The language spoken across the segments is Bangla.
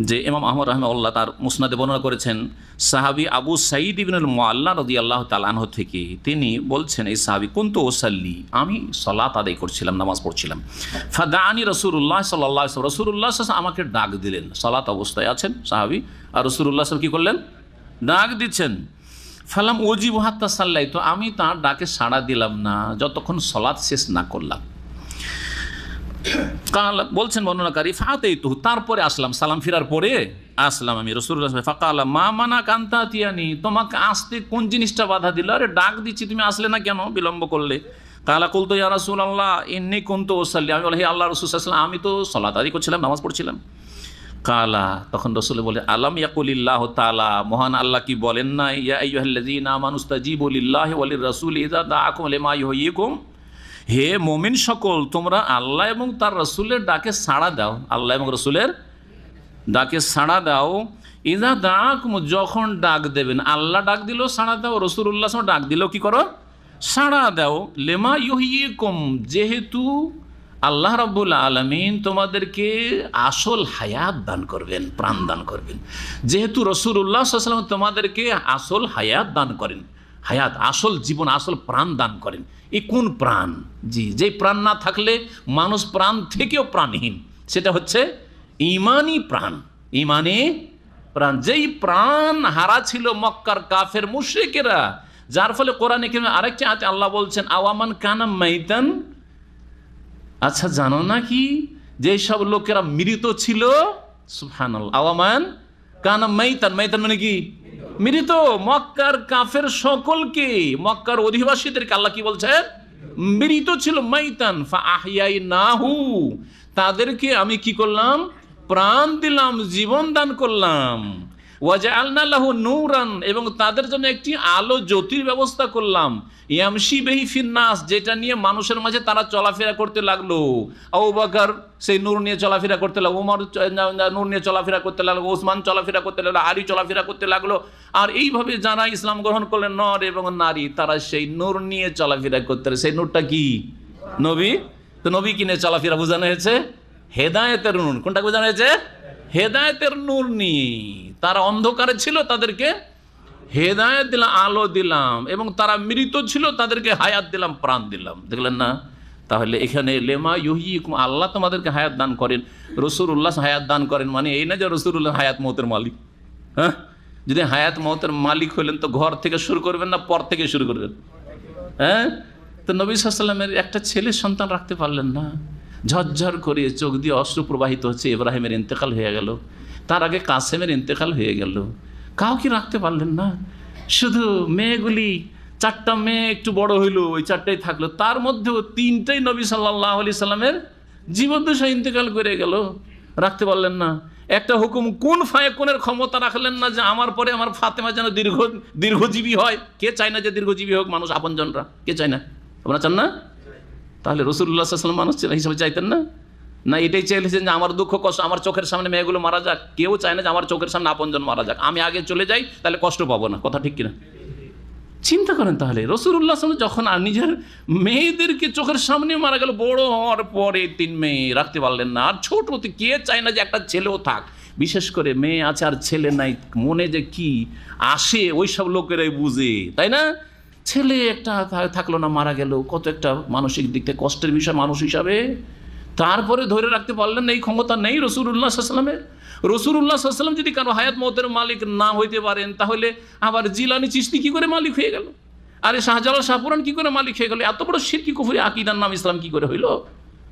যে ইমাম আহমদ রাহিমাহুল্লাহ তার মুসনাদে বর্ণনা করেছেন সাহাবী আবু সাঈদ ইবনুল মুআল্লা রাদিয়াল্লাহু তাআলা আনহু থেকে, তিনি বলছেন এই সাহাবী কুনতু উসাল্লি, আমি সালাত আদায় করছিলাম, নামাজ পড়ছিলাম, ফাদাআনি রাসূলুল্লাহ সাল্লাল্লাহু আলাইহি ওয়াসাল্লাম, রাসূলুল্লাহ সাল্লাল্লাহু আলাইহি ওয়াসাল্লাম আমাকে ডাক দিলেন। সালাত অবস্থায় আছেন সাহাবী, আর রাসূলুল্লাহ সাল্লাল্লাহু আলাইহি ওয়াসাল্লাম কি করলেন, ডাক দিচ্ছেন। ফালাম উজিবু হাত্তা সাল্লাইতু, আমি তার ডাকে সাড়া দিলাম না যতক্ষণ সালাত শেষ না করলাম। কালা বলছেন বর্ণনাকারী, ফাতাইতু, তারপরে আসলাম, সালাম ফিরার পরে আসলাম আমি। রাসূলুল্লাহ ফাকালা মা মানা কান্তা তিয়ানি, তোমাকে আসতে কোন জিনিসটা বাধা দিল? আরে ডাক দিচ্ছি তুমি আসলে না কেন, বিলম্ব করলে? কালা কুলতু ইয়া রাসূলুল্লাহ ইন্নী কুনতু উসাল্লি, আমি বলি হে আল্লাহর রাসূল সাল্লাল্লাহু আলাইহি ওয়াসাল্লাম, আমি তো সালাত আদায় করছিলাম, নামাজ পড়ছিলাম। কালা, তখন রাসূল বলে আলাম ইয়াকুলিল্লাহু তাআলা, মহান আল্লাহ কি বলেন না, ইয়া আইয়ুহাল্লাযীনা আমানু ইসতাজিবু লিল্লাহি ওয়া লির-রাসূলি ইযা দাআকুম লিমা ইউহয়িকুম, হে মুমিন সকল, তোমরা আল্লাহ এবং তার রাসূলের ডাকে সাড়া দাও, আল্লাহ এবং রাসূলের ডাকে সাড়া দাও। ইযা দাআকুম, যখন ডাক দেবেন, আল্লাহ ডাক দিল সাড়া দাও, রাসূলুল্লাহ সাল্লাল্লাহু আলাইহি ওয়াসাল্লাম ডাক দিল কি করো, সাড়া দাও। লিমা ইউহয়িকুম, যেহেতু আল্লাহ রাব্বুল আলামিন তোমাদেরকে আসল হায়াত দান করবেন, প্রাণ দান করবেন, যেহেতু রাসূলুল্লাহ সাল্লাল্লাহু আলাইহি ওয়াসাল্লাম তোমাদেরকে আসল হায়াত দান করেন, হায়াত আসল জীবন, আসল প্রাণ দান করেন। এই কোন প্রাণ? জি, যেই প্রাণ না থাকলে মানুষ প্রাণ থেকেও প্রাণহীন, সেটা হচ্ছে ঈমানি প্রাণ, ঈমানি প্রাণ। যেই প্রাণ হারা ছিল মক্কার কাফের মুশরিকেরা, যার ফলে কোরআনে কারিমে আরেকটি আয়াতে আল্লাহ বলছেন আওয়ামান কানা মাইতান, আচ্ছা জানো না কি যেই সব লোকেরা মৃত ছিল, সুবহানাল্লাহ, আওয়ামান কানা মাইতান, মাইতান মানে কি, মৃত। মক্কার কাফের সকলকে, মক্কার অধিবাসীদেরকে আল্লাহ কি বলছেন, মৃত ছিল, মাইতান ফা আহইয়াইনাহু, তাদেরকে আমি কি করলাম, প্রাণ দিলাম, জীবন দান করলাম। ওয়াজআলনা লাহু নূরান, এবং তাদের জন্য একটি আলো জ্যোতির ব্যবস্থা করলাম। ইয়ামশি বিহি ফিন্নাস, যেটা নিয়ে মানুষের মাঝে তারা চলাফেরা করতে লাগলো। আবু বকর সেই নূর নিয়ে চলাফেরা করতে লাগলো, ওমর নূর নিয়ে চলাফেরা করতে লাগলো, ওসমান চলাফেরা করতে লাগলো, আলী চলাফেরা করতে লাগলো। আর এইভাবে যারা ইসলাম গ্রহণ করলেন, নর এবং নারী, তারা সেই নূর নিয়ে চলাফেরা করতে লাগলো। সেই নূরটা কি, নবী। তো নবী কি নিয়ে চলাফেরা বোঝানো হয়েছে, হেদায়েতের নূর। কোনটা বোঝানো হয়েছে, হেদায়েতের নূর নিয়ে। তারা অন্ধকারে ছিল, তাদেরকে হেদায়েত দিলাম, আলো দিলাম, এবং তারা মৃত ছিল, তাদেরকে হায়াত দিলাম, প্রাণ দিলাম। দেখলেন না? তাহলে এখানে লেমা ইউহয়িকুম, আল্লাহ তোমাদেরকে হায়াত দান করেন, রাসূলুল্লাহ হায়াত দান করেন, মানে এই না যে রাসূলুল্লাহ হায়াত মওতের মালিক। হ্যাঁ, যদি হায়াত মওতের মালিক হলেন তো ঘর থেকে শুরু করবেন না পর থেকে শুরু করবেন? হ্যাঁ, তো নবী সাল্লাল্লাহু আলাইহি ওয়াসাল্লামের একটা ছেলে সন্তান রাখতে পারলেন না, ঝরঝর করে চোখ দিয়ে অশ্রু প্রবাহিত হচ্ছে, ইব্রাহিমের ইন্তেকাল হয়ে গেল, তার আগে কাসেমের ইন্তেকাল হয়ে গেল, কাউকে রাখতে পারলেন না। শুধু মেয়েগুলি, চারটা মেয়ে একটু বড় হইলো, ওই চারটাই থাকলো, তার মধ্যেও তিনটাই নবী সাল্লাল্লাহু আলাইহি সাল্লামের জীবদ্দশায় ইন্তেকাল করে গেল, রাখতে পারলেন না। একটা হুকুম কোন ফায়াকুনের ক্ষমতা রাখলেন না, যে আমার পরে আমার ফাতেমা যেন দীর্ঘজীবী হয়। কে চায় না যে দীর্ঘজীবী হোক মানুষ, আপনজনরা কে চায় না? আপনারা চান না? তাহলে রাসূলুল্লাহ সাল্লাল্লাহু আলাইহি ওয়াসাল্লাম মানুষ হিসেবে চাইতেন না? না এটাই চাইলেছেন যে আমার দুঃখ কষ্ট, আমার চোখের সামনে মেয়েগুলো মারা যাক? কেউ চায় না যে আমার চোখের সামনে আপনজন মারা যাক, আমি আগে চলে যাই, তাহলে কষ্ট পাবো না। কথা ঠিক কিনা? চিন্তা করেন তাহলে, রাসূলুল্লাহ সাল্লাল্লাহু আলাইহি ওয়াসাল্লাম যখন আর নিজের মেয়েদেরকে চোখের সামনে মারা গেল, বড় হওয়ার পরে 3 মেয়ে রাখতে পারলেন না। আর ছোটতে কে চায় না যে একটা ছেলেও থাক? বিশেষ করে মেয়ে আছে আর ছেলে নাই, মনে যে কি আসে ওই সব লোকেরাই বুঝে, তাই না? ছেলে একটা থাকলো না, মারা গেল, কত একটা মানসিক দিক থেকে কষ্টের বিষয় মানুষ হিসাবে। তারপরে ধরে রাখতে পারলেন না, এই ক্ষমতা নেই রাসূলুল্লাহ সাল্লাল্লাহু আলাইহি ওয়াসাল্লামের। রাসূলুল্লাহ সাল্লাল্লাহু আলাইহি ওয়াসাল্লাম যদি কারো হায়াত মওতের মালিক না হইতে পারেন, তাহলে আবার জিলানী চিশতি কি করে মালিক হয়ে গেল? আরে শাহজালাল শাহপুরান কি করে মালিক হয়ে গেল? এত বড় শিরকি কুফরি আকীদার নাম ইসলাম কি করে হইল?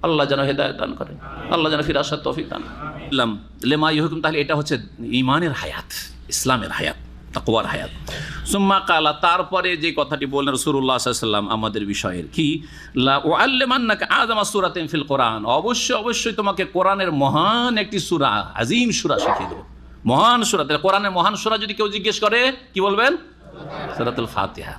আল্লাহ যেন হেদায়েত দান করেন, আল্লাহ যেন ফিরে আসার তৌফিক দান করেন। লেমা ইউহয়িকুম, তাহলে এটা হচ্ছে ঈমানের হায়াত, ইসলামের হায়াত, তাকওয়ার হায়াত। সুম্মা কালা, তারপরে যে কথাটি বললেন রাসূলুল্লাহ সাল্লাল্লাহু আলাইহি ওয়াসাল্লাম আমাদের বিষয়ের, কি লা উআল্লিমান্নাকা আযামা সূরাতিন ফিল কোরআন, অবশ্যই তোমাকে কোরআনের মহান একটি সূরা, আযীম সূরা শিখিয়ে দেব, মহান সূরা। তাহলে কোরআনের মহান সূরা যদি কেউ জিজ্ঞেস করে কি বলবেন? সূরাতুল ফাতিহা।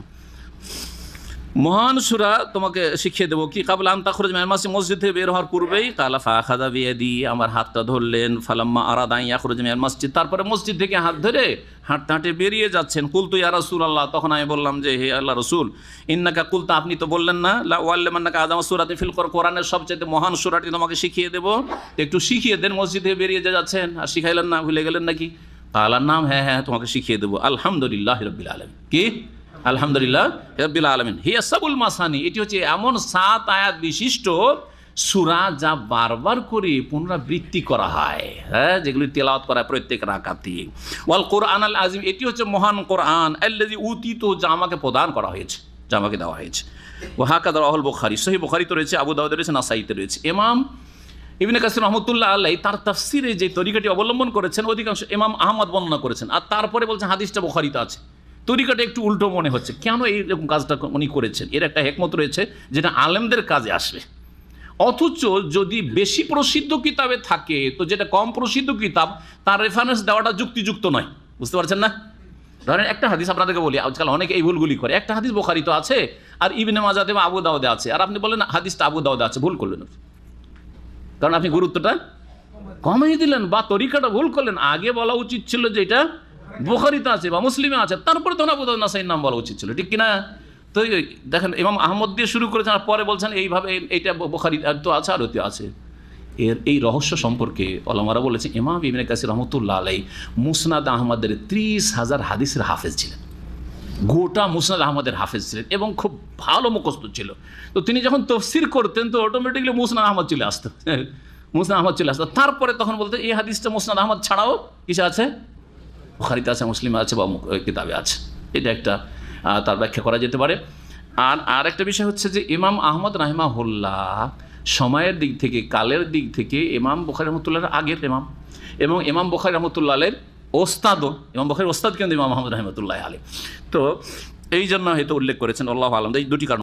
মহান সূরা তোমাকে শিখিয়ে দেবো কি কাবলা আন তাখরুজ মিনাল মাসজিদ, মসজিদ থেকে বের হওয়ার পূর্বেই কালা ফাখাযা বিয়াদি, আমার হাতটা ধরলেন, ফালাম্মা আরাদা আন ইয়াখরুজ মিনাল মাসজিদ, তারপরে মসজিদ থেকে হাত ধরে হাঁটতে হাঁটে বেরিয়ে যাচ্ছেন। কুলতু ইয়া রাসূলুল্লাহ, তখন আমি বললাম যে হে আল্লাহ রাসূল, ইন্নাকা কুলতা, আপনি তো বললেন না, লা ওয়াল্লামান্নাকা আযামা সূরাতিন ফিল কোরআনের সবচেয়ে মহান সূরাটি তোমাকে শিখিয়ে দেবো, একটু শিখিয়ে দেন। মসজিদ থেকে বেরিয়ে যাচ্ছেন আর শিখাইলেন না, ভুলে গেলেন নাকি? কালার নাম, হ্যাঁ হ্যাঁ তোমাকে শিখিয়ে দেবো। আলহামদুলিল্লাহ রাব্বিল আলামিন, কি আলহামদুলিল্লাহ রাব্বিল আলামিন হিয়া সাবুল মাসানি, এটি হচ্ছে এমন 7 আয়াত বিশিষ্ট সূরা যা বারবার করে পুনরাবৃত্তি করা হয়, হ্যাঁ, যেগুলি তেলাওয়াত করা হয় প্রত্যেক রাকাতে। ওয়াল কোরআন আল আজিম, এটি হচ্ছে মহান কোরআন, আল্লাযী উতিতু, যা আমাকে প্রদান করা হয়েছে, যা আমাকে দেওয়া হয়েছে। ওয়া হাকাযা রাওয়াহুল বুখারী, সহিহ বুখারীতে রয়েছে, আবু দাউদে রয়েছে, নাসাঈতে রয়েছে। ইমাম ইবনে কাসির রাহমাতুল্লাহ আলাইহি তার তাফসীরে যে তরিকাটি অবলম্বন করেছেন অধিকাংশ ইমাম আহমদ বর্ণনা করেছেন, আর তারপরে বলছেন হাদিসটা বুখারীতে আছে। তরিকাটা একটু উল্টো মনে হচ্ছে, কেন এইরকম কাজটা উনি করেছেন? এর একটা হিকমত রয়েছে যেটা আলেমদের কাজে আসবে। অথচ যদি বেশি প্রসিদ্ধ কিতাবে থাকে তো যেটা কম প্রসিদ্ধ কিতাব তার রেফারেন্স দেওয়াটা যুক্তিযুক্ত নয়, বুঝতে পারছেন না? ধরেন একটা হাদিস আপনাদেরকে বলি, আজকাল অনেকে এই ভুলগুলি করে, একটা হাদিস বুখারীতে আছে আর ইবনে মাজাতে বা আবু দাউদে আছে, আর আপনি বলেন হাদিসটা আবু দাউদে আছে, ভুল করলেন, কারণ আপনি গুরুত্বটা কমিয়ে দিলেন বা তরিকাটা ভুল করলেন। আগে বলা উচিত ছিল যে এটা বুখারীতে আছে বা মুসলিমে আছে, তারপরে তো আবু দাউদ নাসাঈর নাম বলা উচিত ছিল, ঠিক কিনা? তো দেখেন ইমাম আহমদ দিয়ে শুরু করেছেন আর পরে বলছেন এইভাবে এইটা বুখারী তো আছে আর ওতে আছে। এর এই রহস্য সম্পর্কে ওলামারা বলেছে ইমাম ইবনে কাসির রহমতুল্লাহ আলাইহি মুসনাদ আহমদের 30,000 হাদিসের হাফেজ ছিলেন, গোটা মুসনাদ আহমদের হাফেজ ছিলেন এবং খুব ভালো মুখস্থ ছিল। তো তিনি যখন তাফসীর করতেন তো অটোমেটিকলি মুসনাদ আহমদ চলে আসতো, মুসনাদ আহমদ চলে আসতো। তারপরে তখন বলতেন এই হাদিসটা মুসনাদ আহমদ ছাড়াও কিসে আছে, বুখারীতে আছে, মুসলিমে আছে বা কিতাবে আছে। এটা একটা তার ব্যাখ্যা করা যেতে পারে। আর একটা বিষয় হচ্ছে যে ইমাম আহমদ রাহিমাহুল্লাহ সময়ের দিক থেকে, কালের দিক থেকে ইমাম বুখারী রহমতুল্লাহর আগের ইমাম, এবং ইমাম বুখারী রহমতুল্লাহের ওস্তাদও, ইমাম বুখারীর ওস্তাদ কিন্তু ইমাম আহমদ রহমতুল্লাহ আলাইহি। তো এই জন্য হয়তো উল্লেখ করেছেন, আল্লাহু আলাম। এই দুটি কারণ।